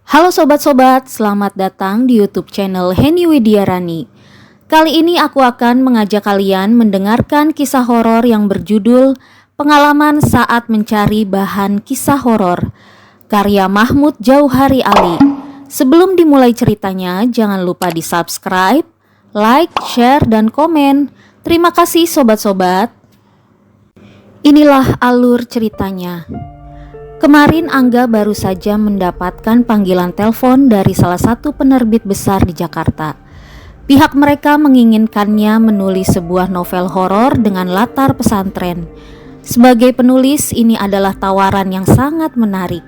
Halo sobat-sobat, selamat datang di YouTube channel Heni Widiarani. Kali ini aku akan mengajak kalian mendengarkan kisah horor yang berjudul Pengalaman Saat Mencari Bahan Kisah Horor, karya Mahmud Jauhari Ali. Sebelum dimulai ceritanya, jangan lupa di subscribe, like, share, dan komen. Terima kasih sobat-sobat. Inilah alur ceritanya. Kemarin Angga baru saja mendapatkan panggilan telepon dari salah satu penerbit besar di Jakarta. Pihak mereka menginginkannya menulis sebuah novel horor dengan latar pesantren. Sebagai penulis, ini adalah tawaran yang sangat menarik.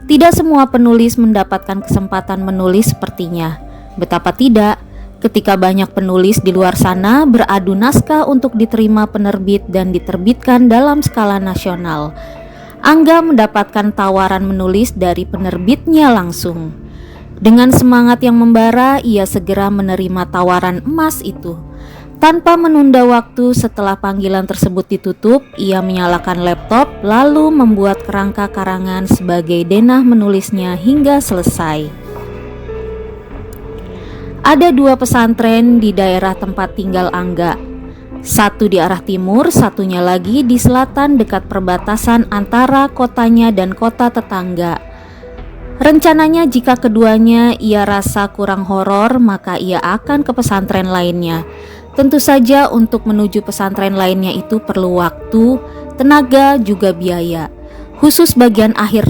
Tidak semua penulis mendapatkan kesempatan menulis sepertinya. Betapa tidak, ketika banyak penulis di luar sana beradu naskah untuk diterima penerbit dan diterbitkan dalam skala nasional. Angga mendapatkan tawaran menulis dari penerbitnya langsung. Dengan semangat yang membara, ia segera menerima tawaran emas itu. Tanpa menunda waktu, setelah panggilan tersebut ditutup, ia menyalakan laptop lalu membuat kerangka karangan sebagai denah menulisnya hingga selesai. Ada dua pesantren di daerah tempat tinggal Angga. Satu di arah timur, satunya lagi di selatan dekat perbatasan antara kotanya dan kota tetangga. Rencananya jika keduanya ia rasa kurang horor, maka ia akan ke pesantren lainnya. Tentu saja untuk menuju pesantren lainnya itu perlu waktu, tenaga, juga biaya. Khusus bagian akhir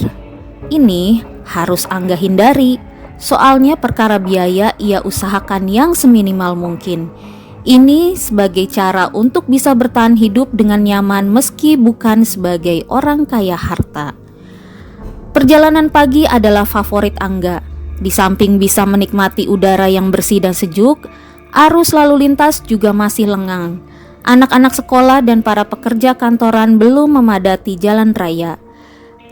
ini harus Angga hindari. Soalnya perkara biaya ia usahakan yang seminimal mungkin. Ini sebagai cara untuk bisa bertahan hidup dengan nyaman meski bukan sebagai orang kaya harta. Perjalanan pagi adalah favorit Angga. Di samping bisa menikmati udara yang bersih dan sejuk, arus lalu lintas juga masih lengang. Anak-anak sekolah dan para pekerja kantoran belum memadati jalan raya.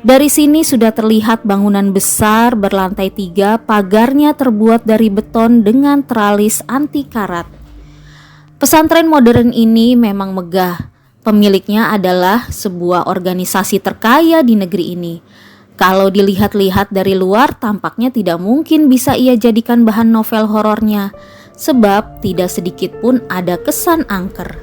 Dari sini sudah terlihat bangunan besar berlantai 3, pagarnya terbuat dari beton dengan teralis anti karat. Pesantren modern ini memang megah. Pemiliknya adalah sebuah organisasi terkaya di negeri ini. Kalau dilihat-lihat dari luar, tampaknya tidak mungkin bisa ia jadikan bahan novel horornya, sebab tidak sedikit pun ada kesan angker.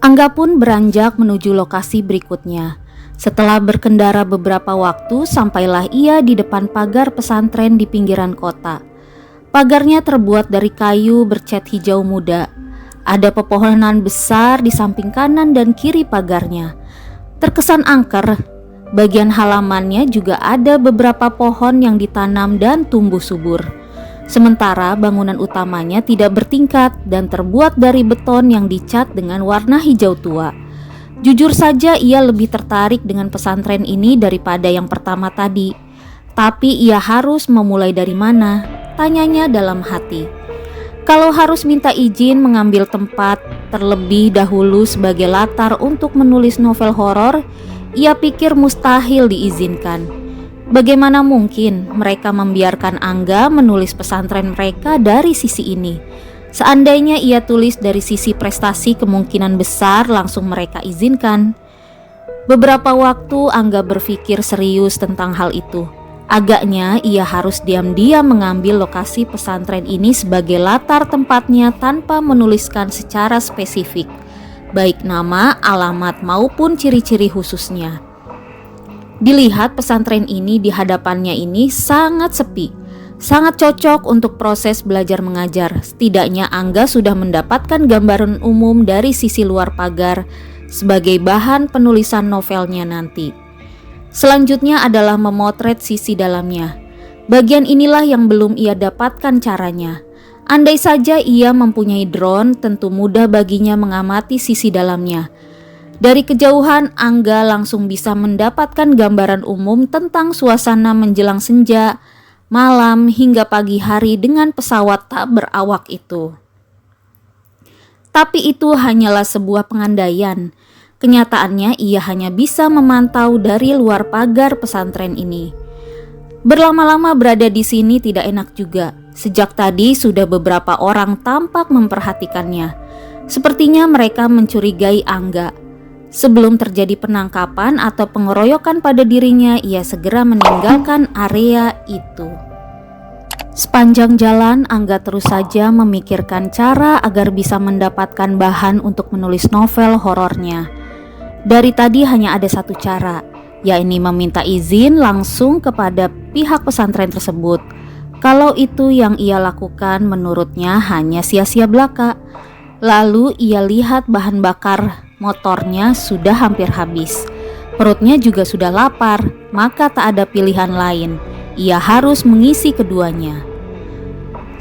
Angga pun beranjak menuju lokasi berikutnya. Setelah berkendara beberapa waktu, sampailah ia di depan pagar pesantren di pinggiran kota. Pagarnya terbuat dari kayu bercat hijau muda. Ada pepohonan besar di samping kanan dan kiri pagarnya. Terkesan angker. Bagian halamannya juga ada beberapa pohon yang ditanam dan tumbuh subur. Sementara bangunan utamanya tidak bertingkat dan terbuat dari beton yang dicat dengan warna hijau tua. Jujur saja ia lebih tertarik dengan pesantren ini daripada yang pertama tadi. Tapi ia harus memulai dari mana? Tanyanya dalam hati. Kalau harus minta izin mengambil tempat terlebih dahulu sebagai latar untuk menulis novel horor, ia pikir mustahil diizinkan. Bagaimana mungkin mereka membiarkan Angga menulis pesantren mereka dari sisi ini? Seandainya ia tulis dari sisi prestasi, kemungkinan besar langsung mereka izinkan. Beberapa waktu Angga berpikir serius tentang hal itu. Agaknya ia harus diam-diam mengambil lokasi pesantren ini sebagai latar tempatnya tanpa menuliskan secara spesifik, baik nama, alamat maupun ciri-ciri khususnya. Dilihat pesantren ini di hadapannya ini sangat sepi, sangat cocok untuk proses belajar mengajar. Setidaknya Angga sudah mendapatkan gambaran umum dari sisi luar pagar sebagai bahan penulisan novelnya nanti. Selanjutnya adalah memotret sisi dalamnya. Bagian inilah yang belum ia dapatkan caranya. Andai saja ia mempunyai drone, tentu mudah baginya mengamati sisi dalamnya. Dari kejauhan, Angga langsung bisa mendapatkan gambaran umum tentang suasana menjelang senja, malam hingga pagi hari dengan pesawat tak berawak itu. Tapi itu hanyalah sebuah pengandaian. Kenyataannya ia hanya bisa memantau dari luar pagar pesantren ini. Berlama-lama berada di sini tidak enak juga. Sejak tadi sudah beberapa orang tampak memperhatikannya. Sepertinya mereka mencurigai Angga. Sebelum terjadi penangkapan atau pengeroyokan pada dirinya, ia segera meninggalkan area itu. Sepanjang jalan, Angga terus saja memikirkan cara agar bisa mendapatkan bahan untuk menulis novel horornya. Dari tadi hanya ada satu cara, yakni meminta izin langsung kepada pihak pesantren tersebut. Kalau itu yang ia lakukan, menurutnya hanya sia-sia belaka. Lalu ia lihat bahan bakar motornya sudah hampir habis. Perutnya juga sudah lapar, maka tak ada pilihan lain. Ia harus mengisi keduanya.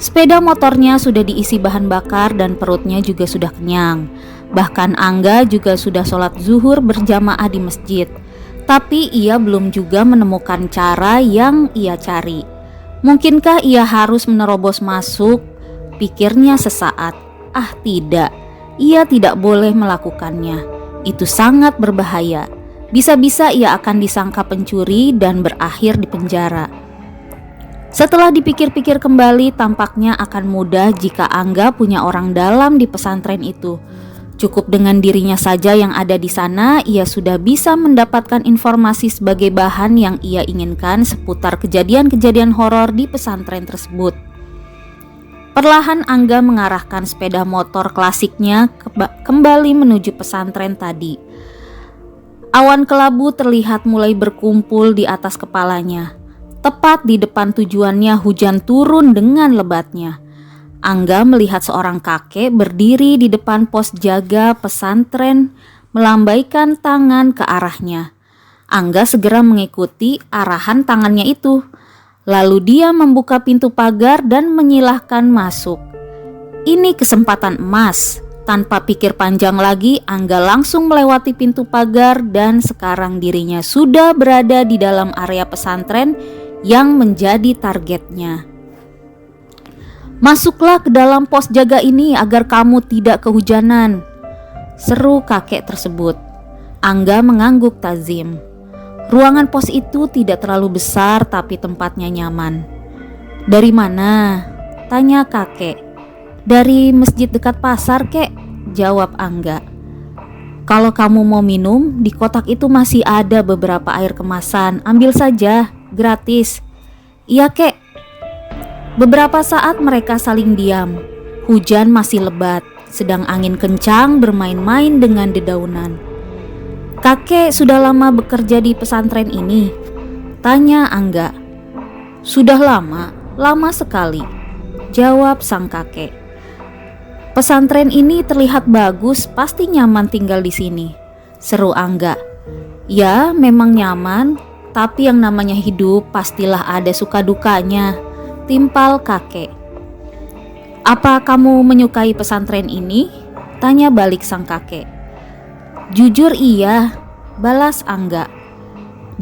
Sepeda motornya sudah diisi bahan bakar dan perutnya juga sudah kenyang. Bahkan Angga juga sudah sholat zuhur berjamaah di masjid. Tapi ia belum juga menemukan cara yang ia cari. Mungkinkah ia harus menerobos masuk? Pikirnya sesaat. Ah tidak, ia tidak boleh melakukannya. Itu sangat berbahaya. Bisa-bisa ia akan disangka pencuri dan berakhir di penjara. Setelah dipikir-pikir kembali, tampaknya akan mudah jika Angga punya orang dalam di pesantren itu. Cukup dengan dirinya saja yang ada di sana, ia sudah bisa mendapatkan informasi sebagai bahan yang ia inginkan seputar kejadian-kejadian horor di pesantren tersebut. Perlahan Angga mengarahkan sepeda motor klasiknya kembali menuju pesantren tadi. Awan kelabu terlihat mulai berkumpul di atas kepalanya. Tepat di depan tujuannya, hujan turun dengan lebatnya. Angga melihat seorang kakek berdiri di depan pos jaga pesantren, melambaikan tangan ke arahnya. Angga segera mengikuti arahan tangannya itu. Lalu dia membuka pintu pagar dan menyilahkan masuk. Ini kesempatan emas. Tanpa pikir panjang lagi, Angga langsung melewati pintu pagar dan sekarang dirinya sudah berada di dalam area pesantren yang menjadi targetnya. "Masuklah ke dalam pos jaga ini agar kamu tidak kehujanan," seru kakek tersebut. Angga mengangguk tazim. Ruangan pos itu tidak terlalu besar tapi tempatnya nyaman. "Dari mana?" tanya kakek. "Dari masjid dekat pasar, kek," jawab Angga. "Kalau kamu mau minum, di kotak itu masih ada beberapa air kemasan. Ambil saja, gratis." "Iya, kek." Beberapa saat mereka saling diam. Hujan masih lebat, sedang angin kencang bermain-main dengan dedaunan. "Kakek sudah lama bekerja di pesantren ini?" tanya Angga. "Sudah lama sekali," jawab sang kakek. "Pesantren ini terlihat bagus, pasti nyaman tinggal di sini," seru Angga. "Ya, memang nyaman, tapi yang namanya hidup pastilah ada suka dukanya," timpal kakek. "Apa kamu menyukai pesantren ini?" tanya balik sang kakek. "Jujur iya," balas Angga.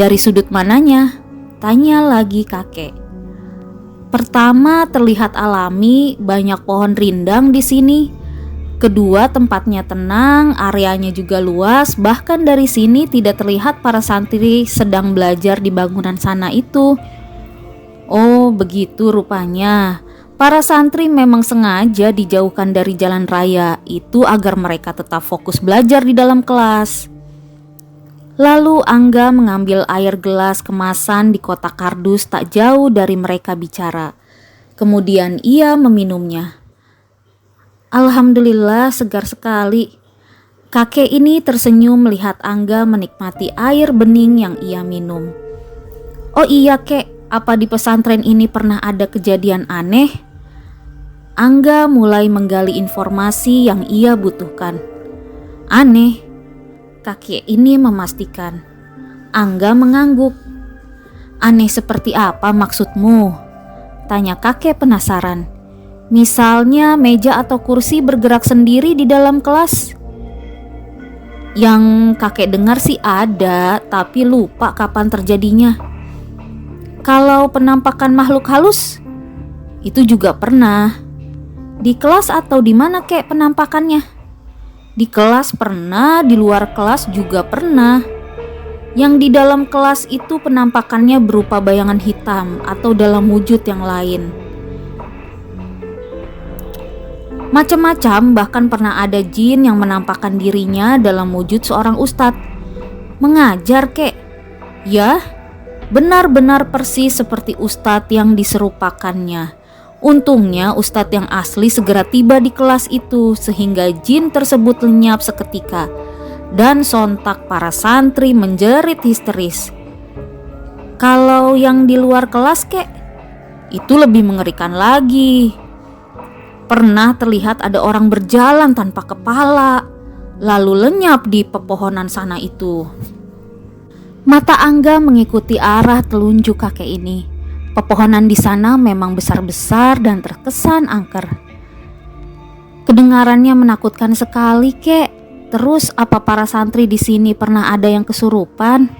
"Dari sudut mananya?" tanya lagi kakek. "Pertama, terlihat alami, banyak pohon rindang di sini. Kedua, tempatnya tenang, areanya juga luas, bahkan dari sini tidak terlihat para santri sedang belajar di bangunan sana itu." "Oh, begitu rupanya. Para santri memang sengaja dijauhkan dari jalan raya itu agar mereka tetap fokus belajar di dalam kelas." Lalu Angga mengambil air gelas kemasan di kotak kardus tak jauh dari mereka bicara. Kemudian ia meminumnya. "Alhamdulillah, segar sekali." Kakek ini tersenyum melihat Angga menikmati air bening yang ia minum. "Oh iya, kek, apa di pesantren ini pernah ada kejadian aneh?" Angga mulai menggali informasi yang ia butuhkan. "Aneh?" kakek ini memastikan. Angga mengangguk. "Aneh seperti apa maksudmu?" tanya kakek penasaran. "Misalnya meja atau kursi bergerak sendiri di dalam kelas?" "Yang kakek dengar sih ada, tapi lupa kapan terjadinya." "Kalau penampakan makhluk halus?" "Itu juga pernah." "Di kelas atau di mana kek penampakannya?" "Di kelas pernah, di luar kelas juga pernah. Yang di dalam kelas itu penampakannya berupa bayangan hitam atau dalam wujud yang lain." Macam-macam, bahkan pernah ada jin yang menampakkan dirinya dalam wujud seorang ustadz. Mengajar kek? Ya, benar-benar persis seperti ustadz yang diserupakannya. Untungnya ustadz yang asli segera tiba di kelas itu sehingga jin tersebut lenyap seketika. Dan sontak para santri menjerit histeris. Kalau yang di luar kelas kek, itu lebih mengerikan lagi. Pernah terlihat ada orang berjalan tanpa kepala, lalu lenyap di pepohonan sana itu. Mata Angga mengikuti arah telunjuk kakek ini. Pepohonan di sana memang besar-besar dan terkesan angker. Kedengarannya menakutkan sekali, kek. Terus apa para santri di sini pernah ada yang kesurupan?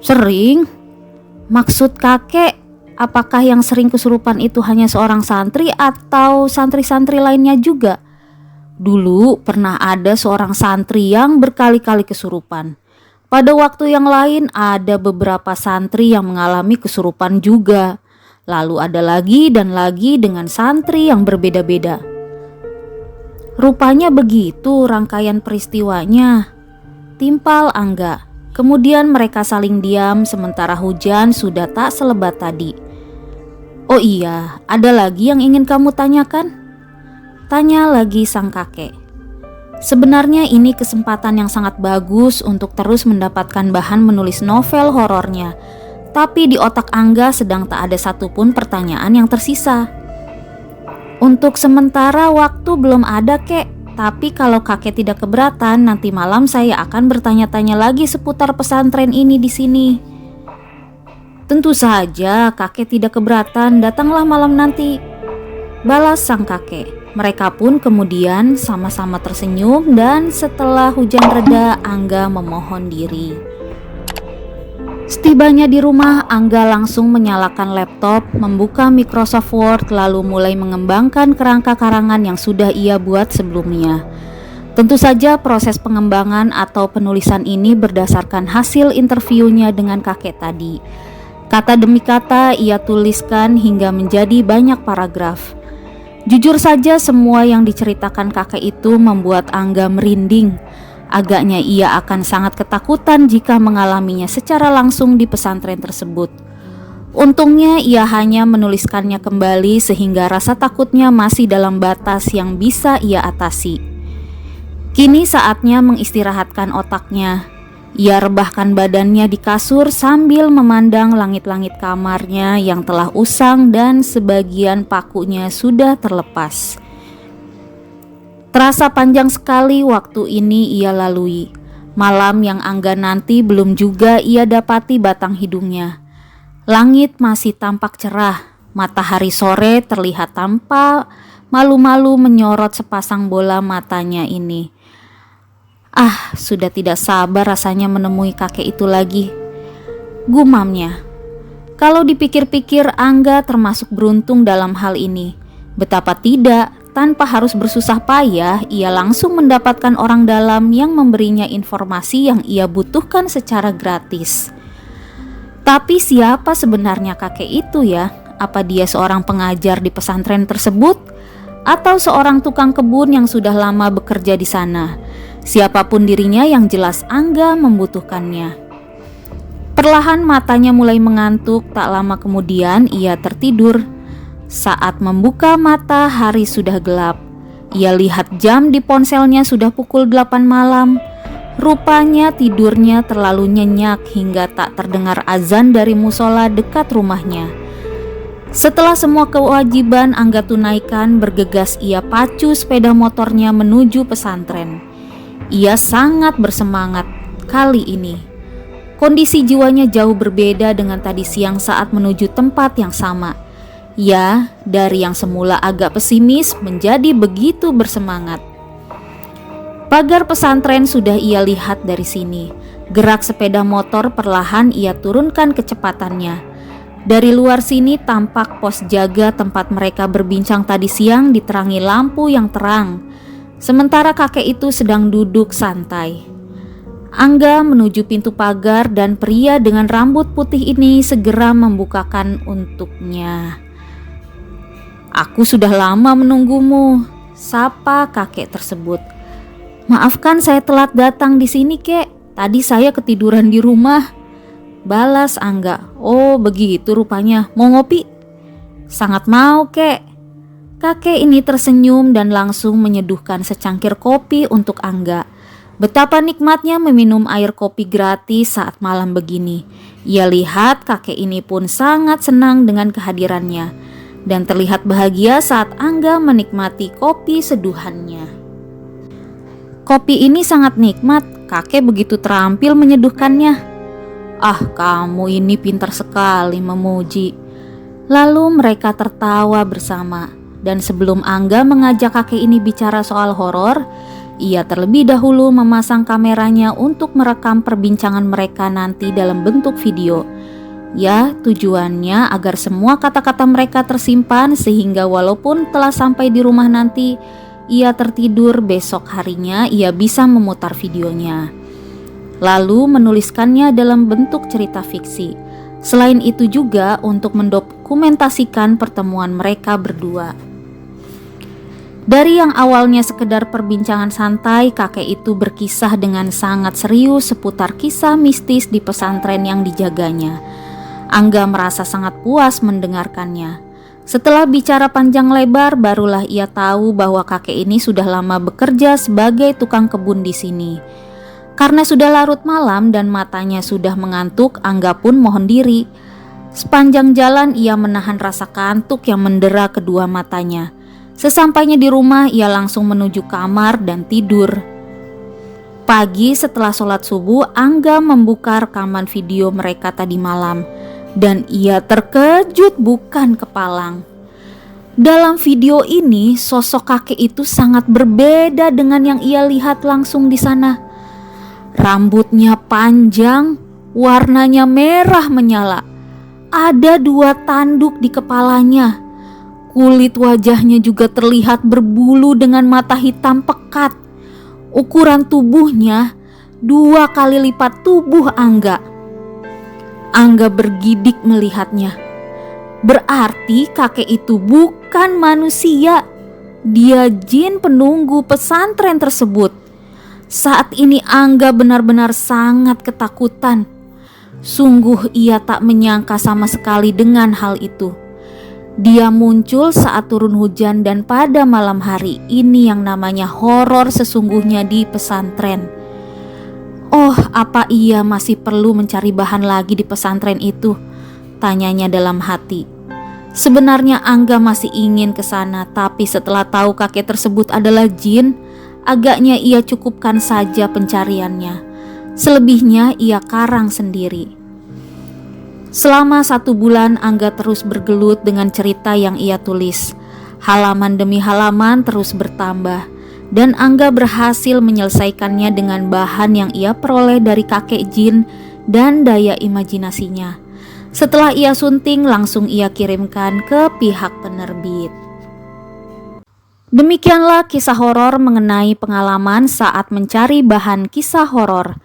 Sering. Maksud kakek, apakah yang sering kesurupan itu hanya seorang santri atau santri-santri lainnya juga? Dulu pernah ada seorang santri yang berkali-kali kesurupan. Pada waktu yang lain ada beberapa santri yang mengalami kesurupan juga. Lalu ada lagi dan lagi dengan santri yang berbeda-beda. Rupanya begitu rangkaian peristiwanya, timpal Angga. Kemudian mereka saling diam sementara hujan sudah tak selebat tadi. Oh iya, ada lagi yang ingin kamu tanyakan? Tanya lagi sang kakek. Sebenarnya ini kesempatan yang sangat bagus untuk terus mendapatkan bahan menulis novel horornya. Tapi di otak Angga sedang tak ada satupun pertanyaan yang tersisa. Untuk sementara waktu belum ada, kek. Tapi kalau kakek tidak keberatan, nanti malam saya akan bertanya-tanya lagi seputar pesantren ini di sini. Tentu saja kakek tidak keberatan, datanglah malam nanti, balas sang kakek. Mereka pun kemudian sama-sama tersenyum dan setelah hujan reda Angga memohon diri. Setibanya di rumah, Angga langsung menyalakan laptop, membuka Microsoft Word lalu mulai mengembangkan kerangka karangan yang sudah ia buat sebelumnya. Tentu saja proses pengembangan atau penulisan ini berdasarkan hasil interviunya dengan kakek tadi. Kata demi kata ia tuliskan hingga menjadi banyak paragraf. Jujur saja semua yang diceritakan kakek itu membuat Angga merinding. Agaknya ia akan sangat ketakutan jika mengalaminya secara langsung di pesantren tersebut. Untungnya ia hanya menuliskannya kembali sehingga rasa takutnya masih dalam batas yang bisa ia atasi. Kini saatnya mengistirahatkan otaknya. Ia rebahkan badannya di kasur sambil memandang langit-langit kamarnya yang telah usang dan sebagian pakunya sudah terlepas. Terasa panjang sekali waktu ini ia lalui. Malam yang Angga nanti belum juga ia dapati batang hidungnya. Langit masih tampak cerah. Matahari sore terlihat tanpa malu-malu menyorot sepasang bola matanya ini. Ah, sudah tidak sabar rasanya menemui kakek itu lagi, gumamnya. Kalau dipikir-pikir Angga termasuk beruntung dalam hal ini. Betapa tidak, tanpa harus bersusah payah, ia langsung mendapatkan orang dalam yang memberinya informasi yang ia butuhkan secara gratis. Tapi siapa sebenarnya kakek itu ya? Apa dia seorang pengajar di pesantren tersebut? Atau seorang tukang kebun yang sudah lama bekerja di sana? Siapapun dirinya yang jelas Angga membutuhkannya. Perlahan matanya mulai mengantuk, tak lama kemudian ia tertidur. Saat membuka mata hari sudah gelap. Ia lihat jam di ponselnya sudah pukul 8 malam. Rupanya tidurnya terlalu nyenyak hingga tak terdengar azan dari musola dekat rumahnya. Setelah semua kewajiban Angga tunaikan, bergegas ia pacu sepeda motornya menuju pesantren. Ia sangat bersemangat kali ini. Kondisi jiwanya jauh berbeda dengan tadi siang saat menuju tempat yang sama. Ia dari yang semula agak pesimis menjadi begitu bersemangat. Pagar pesantren sudah ia lihat dari sini. Gerak sepeda motor perlahan ia turunkan kecepatannya. Dari luar sini tampak pos jaga tempat mereka berbincang tadi siang diterangi lampu yang terang. Sementara kakek itu sedang duduk santai. Angga menuju pintu pagar dan pria dengan rambut putih ini segera membukakan untuknya. "Aku sudah lama menunggumu. sapa kakek tersebut. "Maafkan saya telat datang di sini, Kek. Tadi saya ketiduran di rumah," balas Angga. "Oh, begitu rupanya. Mau ngopi?" "Sangat mau, Kek." Kakek ini tersenyum dan langsung menyeduhkan secangkir kopi untuk Angga. Betapa nikmatnya meminum air kopi gratis saat malam begini. Ia lihat kakek ini pun sangat senang dengan kehadirannya dan terlihat bahagia saat Angga menikmati kopi seduhannya. Kopi ini sangat nikmat, kakek begitu terampil menyeduhkannya. "Ah, kamu ini pintar sekali memuji." Lalu mereka tertawa bersama. Dan sebelum Angga mengajak kakek ini bicara soal horor, ia terlebih dahulu memasang kameranya untuk merekam perbincangan mereka nanti dalam bentuk video. Ya, tujuannya agar semua kata-kata mereka tersimpan sehingga walaupun telah sampai di rumah nanti, ia tertidur, besok harinya ia bisa memutar videonya. Lalu menuliskannya dalam bentuk cerita fiksi. Selain itu juga untuk mendokumentasikan pertemuan mereka berdua. Dari yang awalnya sekedar perbincangan santai, kakek itu berkisah dengan sangat serius seputar kisah mistis di pesantren yang dijaganya. Angga merasa sangat puas mendengarkannya. Setelah bicara panjang lebar, barulah ia tahu bahwa kakek ini sudah lama bekerja sebagai tukang kebun di sini. Karena sudah larut malam dan matanya sudah mengantuk, Angga pun mohon diri. Sepanjang jalan ia menahan rasa kantuk yang mendera kedua matanya. Sesampainya di rumah, ia langsung menuju kamar dan tidur. Pagi setelah sholat subuh, Angga membuka rekaman video mereka tadi malam. Dan ia terkejut bukan kepalang. Dalam video ini, sosok kakek itu sangat berbeda dengan yang ia lihat langsung di sana. Rambutnya panjang, warnanya merah menyala. Ada 2 tanduk di kepalanya. Kulit wajahnya juga terlihat berbulu dengan mata hitam pekat. Ukuran tubuhnya 2 kali lipat tubuh Angga. Angga bergidik melihatnya. Berarti kakek itu bukan manusia. Dia jin penunggu pesantren tersebut. Saat ini Angga benar-benar sangat ketakutan. Sungguh ia tak menyangka sama sekali dengan hal itu. Dia muncul saat turun hujan dan pada malam hari. Ini yang namanya horor sesungguhnya di pesantren. Oh, apa ia masih perlu mencari bahan lagi di pesantren itu? Tanyanya dalam hati. Sebenarnya Angga masih ingin ke sana, tapi setelah tahu kakek tersebut adalah jin, agaknya ia cukupkan saja pencariannya. Selebihnya ia karang sendiri. Selama 1 bulan Angga terus bergelut dengan cerita yang ia tulis. Halaman demi halaman terus bertambah. Dan Angga berhasil menyelesaikannya dengan bahan yang ia peroleh dari kakek jin dan daya imajinasinya. Setelah ia sunting, langsung ia kirimkan ke pihak penerbit. Demikianlah kisah horor mengenai pengalaman saat mencari bahan kisah horor.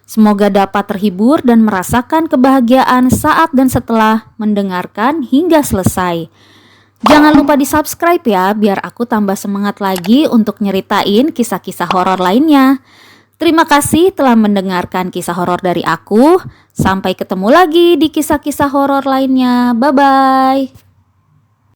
Semoga dapat terhibur dan merasakan kebahagiaan saat dan setelah mendengarkan hingga selesai. Jangan lupa di-subscribe ya, biar aku tambah semangat lagi untuk nyeritain kisah-kisah horor lainnya. Terima kasih telah mendengarkan kisah horor dari aku. Sampai ketemu lagi di kisah-kisah horor lainnya. Bye-bye.